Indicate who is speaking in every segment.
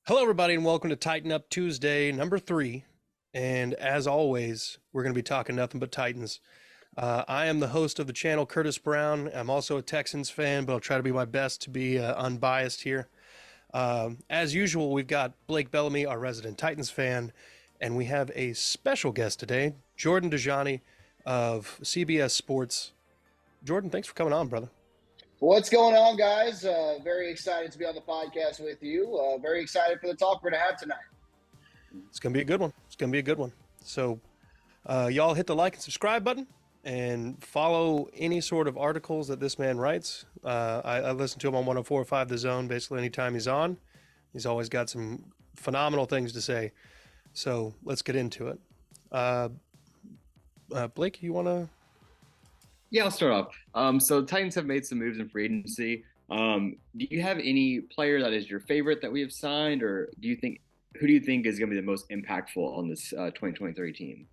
Speaker 1: Hello, everybody, and welcome to Titan Up Tuesday, number 3. And as always, we're going to be talking nothing but Titans. I am the host of the channel, Curtis Brown. I'm also a Texans fan, but I'll try to be my best to be unbiased here. As usual, we've got Blake Bellamy, our resident Titans fan, and we have a special guest today, Jordan Dajani of CBS Sports. Jordan, thanks for coming on, brother.
Speaker 2: What's going on, guys? Very excited to be on the podcast with you. Very excited for the talk we're going to have tonight.
Speaker 1: It's going to be a good one. It's going to be a good one. So, y'all hit the like and subscribe button and follow any sort of articles that this man writes. I listen to him on 104.5 The Zone basically anytime he's on. He's always got some phenomenal things to say. So, let's get into it. Blake, you want to?
Speaker 3: Yeah, I'll start off. So Titans have made some moves in free agency. Do you have any player that is your favorite that we have signed, or who do you think is going to be the most impactful on this 2023 team?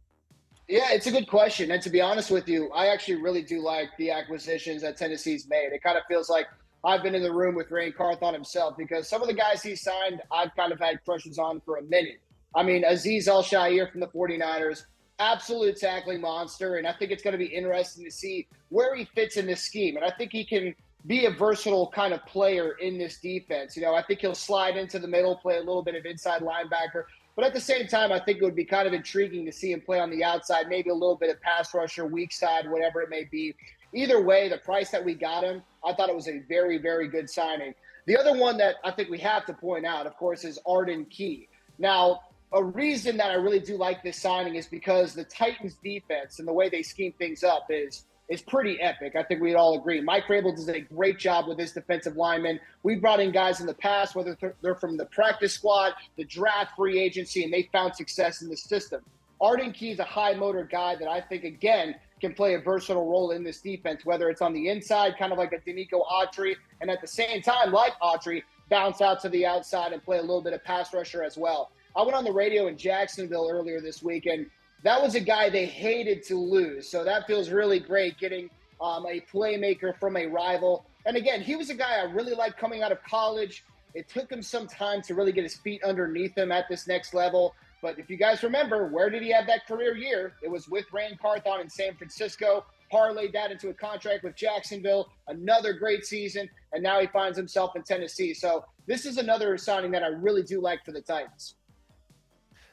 Speaker 2: Yeah, it's a good question. And to be honest with you, I actually really do like the acquisitions that Tennessee's made. It kind of feels like I've been in the room with Ray Carthon himself because some of the guys he signed, I've kind of had crushes on for a minute. I mean, Azeez Al-Shaair from the 49ers, absolute tackling monster, and I think it's going to be interesting to see where he fits in this scheme. And I think he can be a versatile kind of player in this defense. I think he'll slide into the middle, play a little bit of inside linebacker. But at the same time, I think it would be kind of intriguing to see him play on the outside, maybe a little bit of pass rusher, weak side, whatever it may be. Either way, the price that we got him, I thought it was a very, very good signing. The other one that I think we have to point out, of course, is Arden Key. Now, a reason that I really do like this signing is because the Titans defense and the way they scheme things up is pretty epic. I think we'd all agree. Mike Vrabel does a great job with his defensive linemen. We brought in guys in the past, whether they're from the practice squad, the draft, free agency, and they found success in the system. Arden Key is a high motor guy that I think, again, can play a versatile role in this defense, whether it's on the inside, kind of like a Danico Autry, and at the same time, like Autry, bounce out to the outside and play a little bit of pass rusher as well. I went on the radio in Jacksonville earlier this week, and that was a guy they hated to lose. So that feels really great, getting a playmaker from a rival. And again, he was a guy I really liked coming out of college. It took him some time to really get his feet underneath him at this next level. But if you guys remember, where did he have that career year? It was with Ray Carthon in San Francisco, parlayed that into a contract with Jacksonville, another great season, and now he finds himself in Tennessee. So this is another signing that I really do like for the Titans.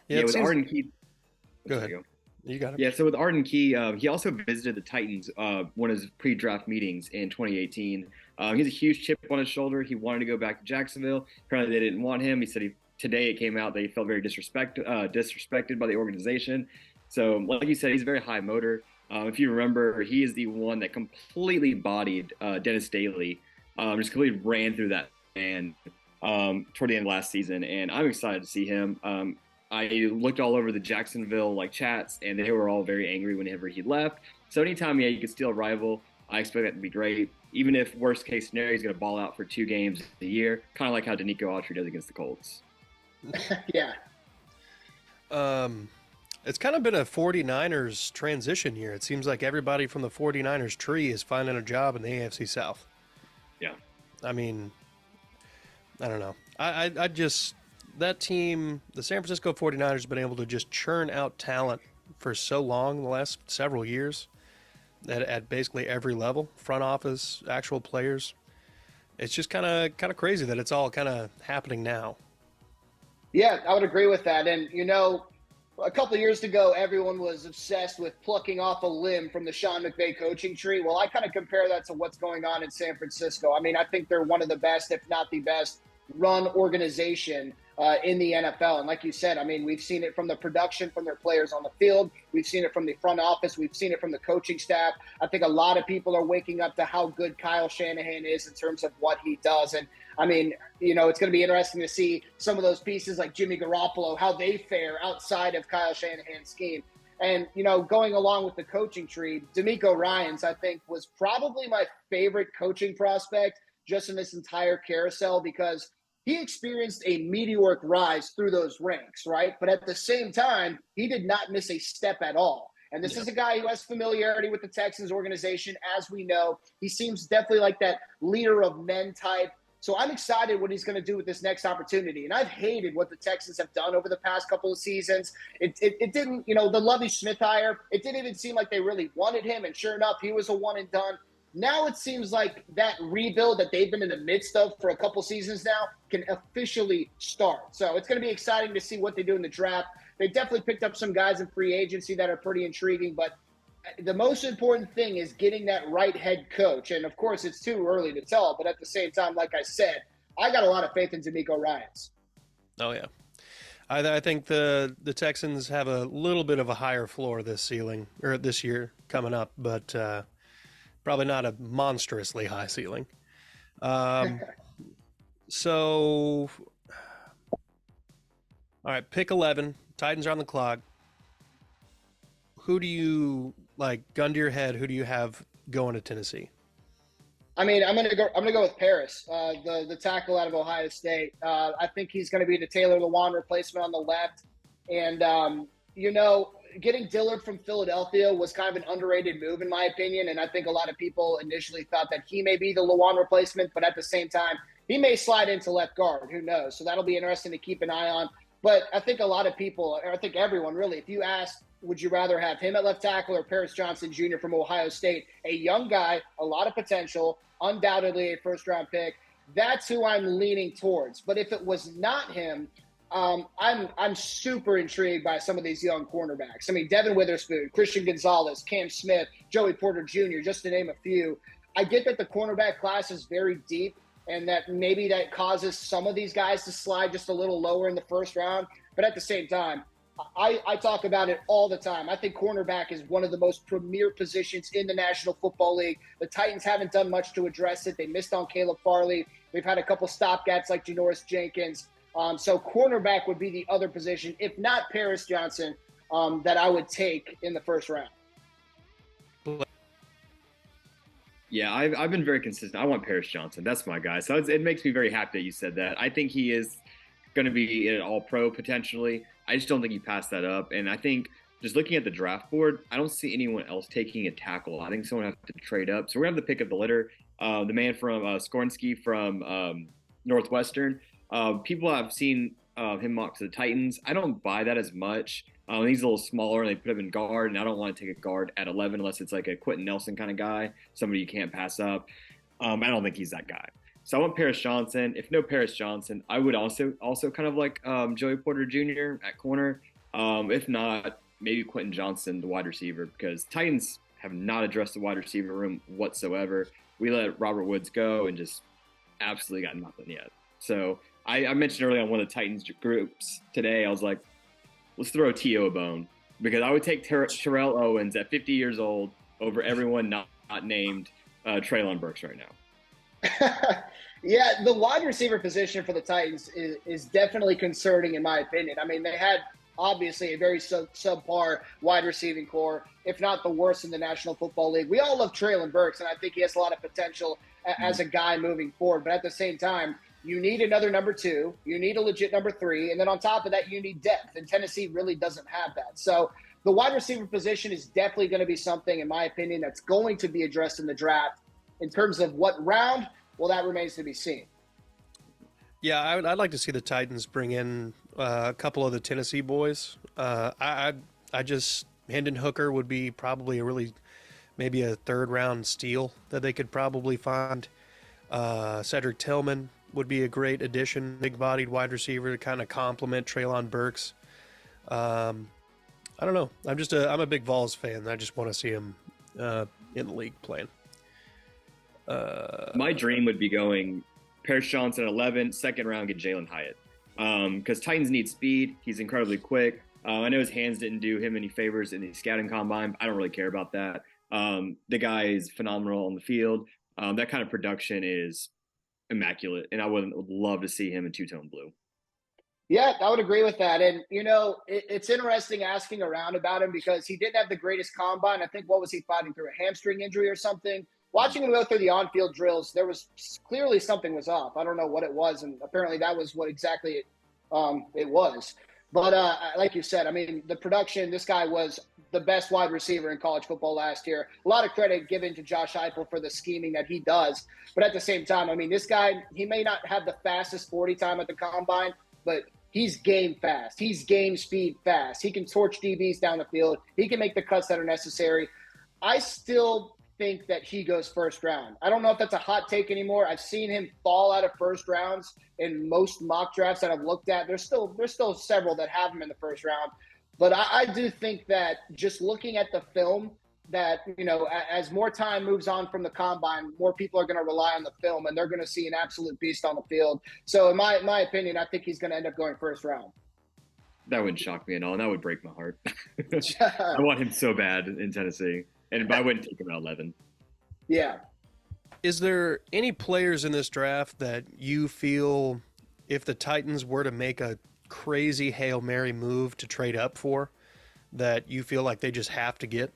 Speaker 3: Yeah, with Arden Key.
Speaker 1: Go ahead. You got it.
Speaker 3: Yeah, so with Arden Key, he also visited the Titans one of his pre-draft meetings in 2018. He has a huge chip on his shoulder. He wanted to go back to Jacksonville. Apparently, they didn't want him. He said today it came out that he felt very disrespected by the organization. So, like you said, he's a very high motor. If you remember, he is the one that completely bodied Dennis Daly, just completely ran through that man toward the end of last season. And I'm excited to see him. I looked all over the Jacksonville chats, and they were all very angry whenever he left. So anytime you could steal a rival, I expect that to be great. Even if worst case scenario, he's going to ball out for 2 games a year, kind of like how Danico Autry does against the Colts.
Speaker 2: Yeah.
Speaker 1: It's kind of been a 49ers transition year. It seems like everybody from the 49ers tree is finding a job in the AFC South.
Speaker 3: Yeah.
Speaker 1: I mean, I don't know. I just... That team, the San Francisco 49ers, have been able to just churn out talent for so long, the last several years, at basically every level, front office, actual players. It's just kind of crazy that it's all kind of happening now.
Speaker 2: Yeah, I would agree with that. And, a couple of years ago, everyone was obsessed with plucking off a limb from the Sean McVay coaching tree. Well, I kind of compare that to what's going on in San Francisco. I mean, I think they're one of the best, if not the best, run organization in the NFL. And like you said, I mean, we've seen it from the production from their players on the field. We've seen it from the front office. We've seen it from the coaching staff. I think a lot of people are waking up to how good Kyle Shanahan is in terms of what he does. And I mean, it's going to be interesting to see some of those pieces like Jimmy Garoppolo, how they fare outside of Kyle Shanahan's scheme. And, going along with the coaching tree, D'Amico Ryans, I think, was probably my favorite coaching prospect just in this entire carousel because he experienced a meteoric rise through those ranks, right? But at the same time, he did not miss a step at all. And this is a guy who has familiarity with the Texans organization, as we know. He seems definitely like that leader of men type. So I'm excited what he's going to do with this next opportunity. And I've hated what the Texans have done over the past couple of seasons. It didn't, the Lovie Smith hire, it didn't even seem like they really wanted him. And sure enough, he was a one and done. Now it seems like that rebuild that they've been in the midst of for a couple seasons now can officially start. So it's going to be exciting to see what they do in the draft. They definitely picked up some guys in free agency that are pretty intriguing, but the most important thing is getting that right head coach. And of course, it's too early to tell, but at the same time, like I said, I got a lot of faith in D'Amico Ryans.
Speaker 1: Oh yeah, I think the Texans have a little bit of a higher floor this year coming up, but probably not a monstrously high ceiling. So, all right, pick 11. Titans are on the clock. Who do you gun to your head? Who do you have going to Tennessee?
Speaker 2: I mean, I'm gonna go with Paris, the tackle out of Ohio State. I think he's going to be the Taylor Lewan replacement on the left, and getting Dillard from Philadelphia was kind of an underrated move in my opinion. And I think a lot of people initially thought that he may be the Lewan replacement, but at the same time, he may slide into left guard. Who knows? So that'll be interesting to keep an eye on. But I think a lot of people, or I think everyone really, if you ask, would you rather have him at left tackle or Paris Johnson Jr. from Ohio State? A young guy, a lot of potential, undoubtedly a first-round pick. That's who I'm leaning towards. But if it was not him, I'm super intrigued by some of these young cornerbacks. I mean, Devin Witherspoon, Christian Gonzalez, Cam Smith, Joey Porter Jr., just to name a few. I get that the cornerback class is very deep and that maybe that causes some of these guys to slide just a little lower in the first round. But at the same time, I talk about it all the time. I think cornerback is one of the most premier positions in the National Football League. The Titans haven't done much to address it. They missed on Caleb Farley. They've had a couple stopgaps like Janoris Jenkins. So cornerback would be the other position, if not Paris Johnson, that I would take in the first round.
Speaker 3: Yeah, I've been very consistent. I want Paris Johnson. That's my guy. So it makes me very happy that you said that. I think he is going to be an all-pro potentially. I just don't think he passed that up. And I think just looking at the draft board, I don't see anyone else taking a tackle. I think someone has to trade up. So we're going to have the pick of the litter. The man from Skornsky from Northwestern. People have seen him mock to the Titans. I don't buy that as much. He's a little smaller, and they put him in guard, and I don't want to take a guard at 11 unless it's like a Quentin Nelson kind of guy, somebody you can't pass up. I don't think he's that guy. So I want Paris Johnson. If no Paris Johnson, I would also kind of like Joey Porter Jr. at corner. If not, maybe Quentin Johnson, the wide receiver, because Titans have not addressed the wide receiver room whatsoever. We let Robert Woods go and just absolutely got nothing yet. So I mentioned earlier on one of the Titans groups today, I was like, let's throw T.O. a bone, because I would take Terrell Owens at 50 years old over everyone not named Treylon Burks right now.
Speaker 2: Yeah, the wide receiver position for the Titans is definitely concerning in my opinion. I mean, they had obviously a very subpar wide receiving core, if not the worst in the National Football League. We all love Treylon Burks, and I think he has a lot of potential as a guy moving forward. But at the same time, you need another number two. You need a legit number three. And then on top of that, you need depth. And Tennessee really doesn't have that. So the wide receiver position is definitely going to be something, in my opinion, that's going to be addressed in the draft. In terms of what round, well, that remains to be seen.
Speaker 1: Yeah, I'd like to see the Titans bring in a couple of the Tennessee boys. I just Hendon Hooker would be probably maybe a third round steal that they could probably find. Cedric Tillman would be a great addition, big-bodied wide receiver to kind of complement Treylon Burks. I don't know. I'm a big Vols fan. I just want to see him in the league playing.
Speaker 3: My dream would be going Paris Johnson at 11, second round, get Jalen Hyatt. Because Titans need speed. He's incredibly quick. I know his hands didn't do him any favors in the scouting combine. I don't really care about that. The guy is phenomenal on the field. That kind of production is immaculate, and I would love to see him in two-tone blue.
Speaker 2: Yeah, I would agree with that. And, it's interesting asking around about him because he didn't have the greatest combine. I think, what was he fighting through, a hamstring injury or something? Watching him go through the on-field drills, there was clearly something was off. I don't know what it was, and apparently that was what exactly it was. But like you said, I mean, the production, this guy was the best wide receiver in college football last year. A lot of credit given to Josh Heupel for the scheming that he does. But at the same time, I mean, this guy, he may not have the fastest 40 time at the combine, but he's game fast. He's game speed fast. He can torch DBs down the field. He can make the cuts that are necessary. I still think that he goes first round. I don't know if that's a hot take anymore. I've seen him fall out of first rounds in most mock drafts that I've looked at. There's still several that have him in the first round. But I do think that just looking at the film, that, you know, as more time moves on from the combine, more people are going to rely on the film, and they're going to see an absolute beast on the field. So in my opinion, I think he's going to end up going first round.
Speaker 3: That wouldn't shock me at all. And that would break my heart. I want him so bad in Tennessee. And I wouldn't take him at 11.
Speaker 2: Yeah.
Speaker 1: Is there any players in this draft that you feel, if the Titans were to make a crazy Hail Mary move to trade up for, that you feel like they just have to get?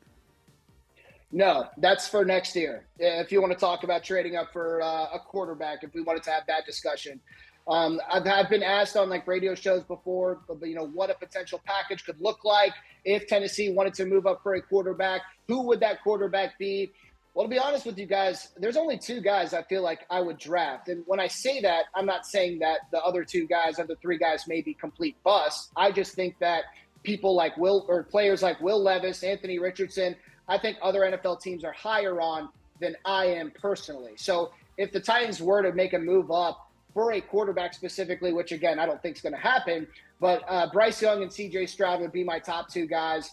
Speaker 2: No, that's for next year. If you want to talk about trading up for a quarterback, if we wanted to have that discussion. I've been asked on like radio shows before, you know, what a potential package could look like if Tennessee wanted to move up for a quarterback. Who would that quarterback be? Well, to be honest with you guys, there's only two guys I feel like I would draft. And when I say that, I'm not saying that the other two guys, other three guys may be complete busts. I just think that people like players like Will Levis, Anthony Richardson, I think other NFL teams are higher on than I am personally. So if the Titans were to make a move up for a quarterback specifically, which again, I don't think is going to happen, but Bryce Young and CJ Stroud would be my top two guys.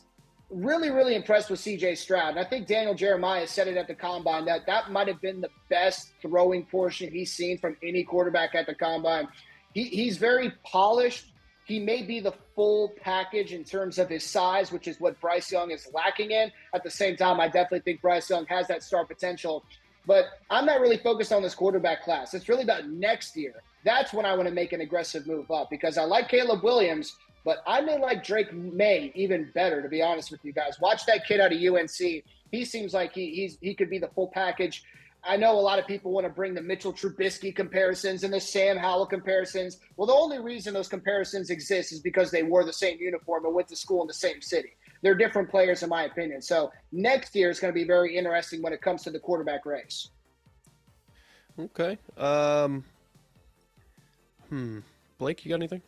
Speaker 2: Really, really impressed with CJ Stroud. And I think Daniel Jeremiah said it at the combine that might have been the best throwing portion he's seen from any quarterback at the combine. He's very polished. He may be the full package in terms of his size, which is what Bryce Young is lacking in. At the same time, I definitely think Bryce Young has that star potential. But I'm not really focused on this quarterback class. It's really about next year. That's when I want to make an aggressive move up, because I like Caleb Williams, but I may like Drake May even better, to be honest with you guys. Watch that kid out of UNC. He seems like he could be the full package. I know a lot of people want to bring the Mitchell Trubisky comparisons and the Sam Howell comparisons. Well, the only reason those comparisons exist is because they wore the same uniform and went to school in the same city. They're different players, in my opinion. So next year is going to be very interesting when it comes to the quarterback race.
Speaker 1: Okay. Blake, you got anything?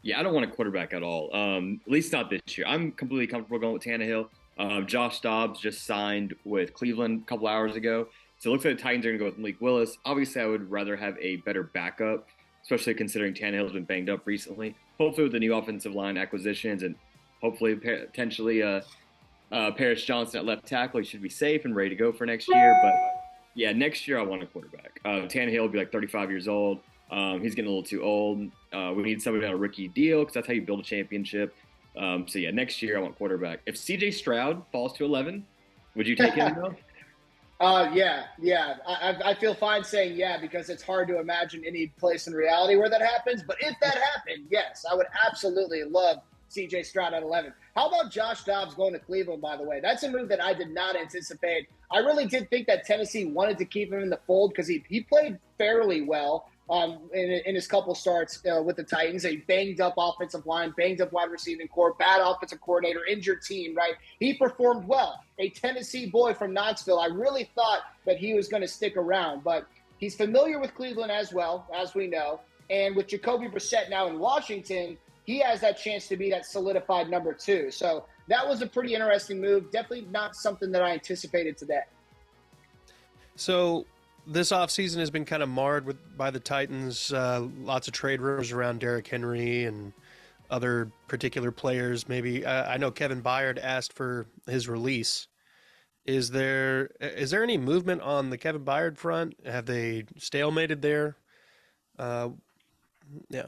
Speaker 3: Yeah, I don't want a quarterback at all. At least not this year. I'm completely comfortable going with Tannehill. Josh Dobbs just signed with Cleveland a couple hours ago. So it looks like the Titans are going to go with Malik Willis. Obviously, I would rather have a better backup, especially considering Tannehill's been banged up recently. Hopefully with the new offensive line acquisitions and hopefully potentially Paris Johnson at left tackle, he should be safe and ready to go for next year. But yeah, next year I want a quarterback. Tannehill will be like 35 years old. He's getting a little too old. We need somebody on a rookie deal because that's how you build a championship. So yeah, next year I want quarterback. If CJ Stroud falls to 11, would you take him though?
Speaker 2: Yeah. I feel fine saying yeah, because it's hard to imagine any place in reality where that happens. But if that happened, yes, I would absolutely love CJ Stroud at 11. How about Josh Dobbs going to Cleveland, by the way? That's a move that I did not anticipate. I really did think that Tennessee wanted to keep him in the fold because he played fairly well in his couple starts with the Titans. A banged up offensive line, banged up wide receiving core, bad offensive coordinator, injured team, right? He performed well. A Tennessee boy from Knoxville. I really thought that he was going to stick around, but he's familiar with Cleveland as well, as we know. And with Jacoby Brissett now in Washington, he has that chance to be that solidified number 2. So that was a pretty interesting move. Definitely not something that I anticipated today.
Speaker 1: So this offseason has been kind of marred by the Titans. Lots of trade rumors around Derrick Henry and other particular players. Maybe I know Kevin Byard asked for his release. Is there any movement on the Kevin Byard front? Have they stalemated there? Yeah.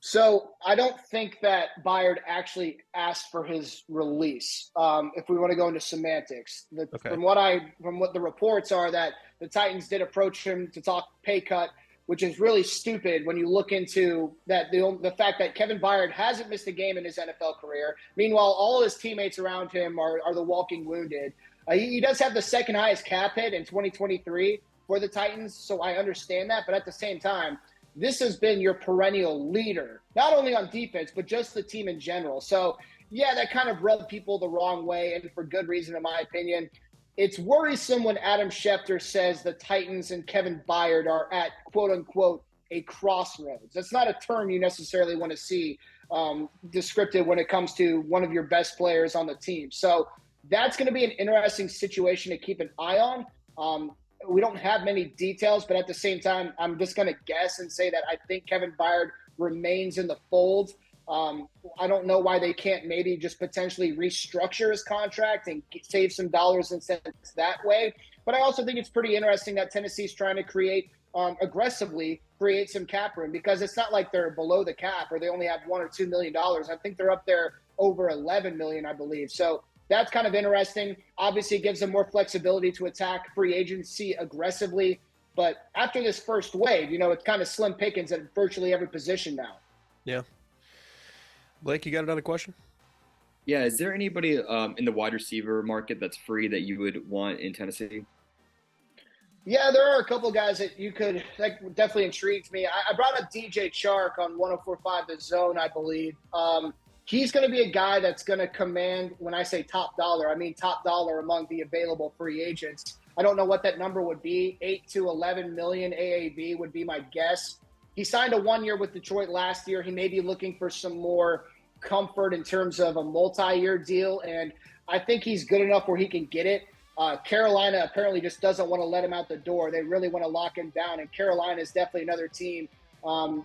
Speaker 2: So I don't think that Byard actually asked for his release. If we want to go into semantics,
Speaker 1: Okay.
Speaker 2: From what the reports are, that the Titans did approach him to talk pay cut, which is really stupid when you look into that the fact that Kevin Byard hasn't missed a game in his NFL career. Meanwhile, all of his teammates around him are the walking wounded. He does have the second highest cap hit in 2023 for the Titans, so I understand that. But at the same time, this has been your perennial leader, not only on defense, but just the team in general. So, yeah, that kind of rubbed people the wrong way, and for good reason, in my opinion. It's worrisome when Adam Schefter says the Titans and Kevin Byard are at, quote unquote, a crossroads. That's not a term you necessarily want to see descriptive when it comes to one of your best players on the team. So that's going to be an interesting situation to keep an eye on. We don't have many details, but at the same time, I'm just going to guess and say that I think Kevin Byard remains in the fold. I don't know why they can't maybe just potentially restructure his contract and save some dollars and cents that way. But I also think it's pretty interesting that Tennessee's trying to aggressively create some cap room, because it's not like they're below the cap or they only have $1 or $2 million. I think they're up there over 11 million, I believe. So that's kind of interesting. Obviously, it gives them more flexibility to attack free agency aggressively. But after this first wave, it's kind of slim pickings at virtually every position now.
Speaker 1: Yeah. Blake, you got another question?
Speaker 3: Yeah, is there anybody in the wide receiver market that's free that you would want in Tennessee?
Speaker 2: Yeah, there are a couple of guys that definitely intrigues me. I brought up DJ Chark on 104.5 The Zone, I believe. He's going to be a guy that's going to command, when I say top dollar, I mean top dollar among the available free agents. I don't know what that number would be. 8 to 11 million AAV would be my guess. He signed a 1 year with Detroit last year. He may be looking for some more comfort in terms of a multi-year deal, and I think he's good enough where he can get it. Carolina apparently just doesn't want to let him out the door. They really want to lock him down, and Carolina is definitely another team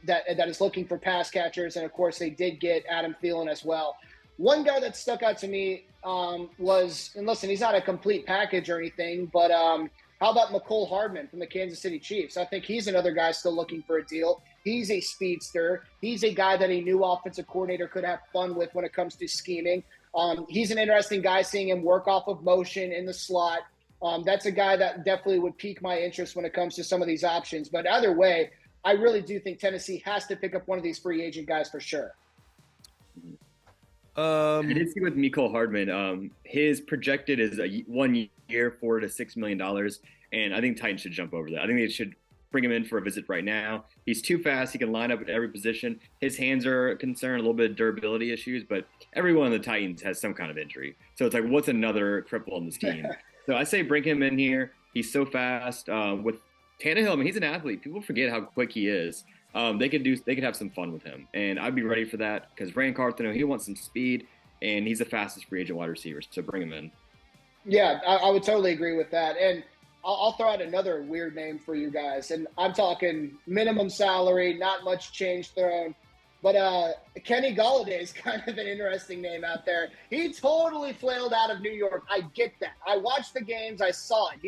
Speaker 2: that is looking for pass catchers, and of course they did get Adam Thielen as well. One guy that stuck out to me was, and listen, he's not a complete package or anything, but how about McCole Hardman from the Kansas City Chiefs? I think he's another guy still looking for a deal. He's a speedster. He's a guy that a new offensive coordinator could have fun with when it comes to scheming. He's an interesting guy, seeing him work off of motion in the slot. That's a guy that definitely would pique my interest when it comes to some of these options. But either way, I really do think Tennessee has to pick up one of these free agent guys for sure.
Speaker 3: I did see with Mecole Hardman, his projected is a 1 year, $4 to $6 million, and I think Titans should jump over that. I think they should bring him in for a visit right now. He's too fast. He can line up at every position. His hands are a concern, a little bit of durability issues, but everyone on the Titans has some kind of injury. So it's like, what's another cripple on this team? So I say bring him in here. He's so fast. With Tannehill, I mean, he's an athlete. People forget how quick he is. They could have some fun with him, and I'd be ready for that because Ryan Carthon, he wants some speed, and he's the fastest free agent wide receiver. So bring him in.
Speaker 2: Yeah, I would totally agree with that. And I'll throw out another weird name for you guys, and I'm talking minimum salary, not much change thrown. But Kenny Golladay is kind of an interesting name out there. He totally flailed out of New York. I get that. I watched the games. I saw it.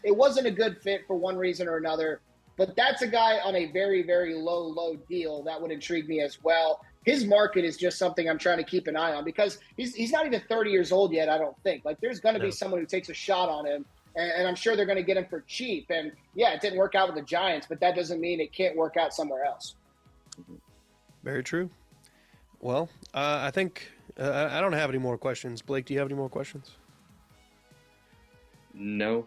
Speaker 2: It wasn't a good fit for one reason or another. But that's a guy on a very, very low deal that would intrigue me as well. His market is just something I'm trying to keep an eye on because he's not even 30 years old yet, I don't think. Like, there's going to be someone who takes a shot on him, and I'm sure they're going to get him for cheap. And, yeah, it didn't work out with the Giants, but that doesn't mean it can't work out somewhere else.
Speaker 1: Very true. Well, I think I don't have any more questions. Blake, do you have any more questions?
Speaker 3: No.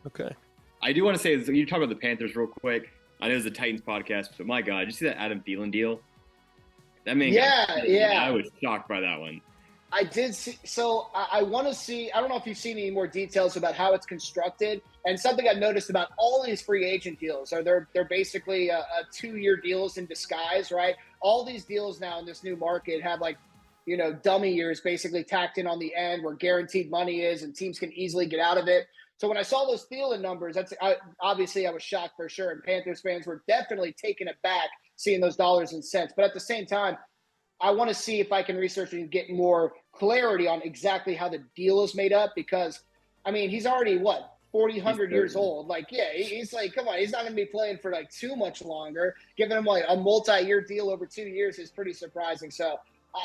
Speaker 1: Okay.
Speaker 3: I do want to say, you talk about the Panthers real quick. I know it's a Titans podcast, but my God, did you see that Adam Thielen deal? That man,
Speaker 2: yeah.
Speaker 3: I was shocked by that one.
Speaker 2: I did see. So I want to see. I don't know if you've seen any more details about how it's constructed. And something I've noticed about all these free agent deals are they're basically a 2-year deals in disguise, right? All these deals now in this new market have dummy years basically tacked in on the end where guaranteed money is, and teams can easily get out of it. So when I saw those Thielen numbers, obviously I was shocked for sure. And Panthers fans were definitely taken aback seeing those dollars and cents. But at the same time, I want to see if I can research and get more clarity on exactly how the deal is made up because, I mean, he's already, 100 years old. Like, yeah, he's like, come on, he's not going to be playing for too much longer. Giving him a multi-year deal over 2 years is pretty surprising. So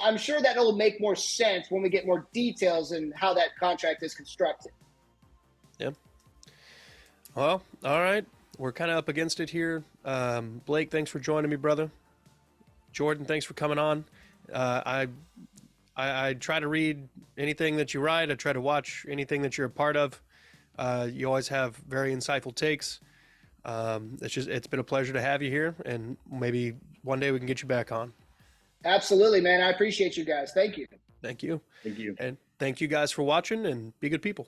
Speaker 2: I'm sure that it'll make more sense when we get more details in how that contract is constructed.
Speaker 1: Yep. Well, all right. We're kind of up against it here. Blake, thanks for joining me, brother. Jordan, thanks for coming on. I try to read anything that you write. I try to watch anything that you're a part of. You always have very insightful takes. It's been a pleasure to have you here, and maybe one day we can get you back on.
Speaker 2: Absolutely, man. I appreciate you guys. Thank you.
Speaker 1: Thank you.
Speaker 3: Thank you.
Speaker 1: And thank you guys for watching, and be good people.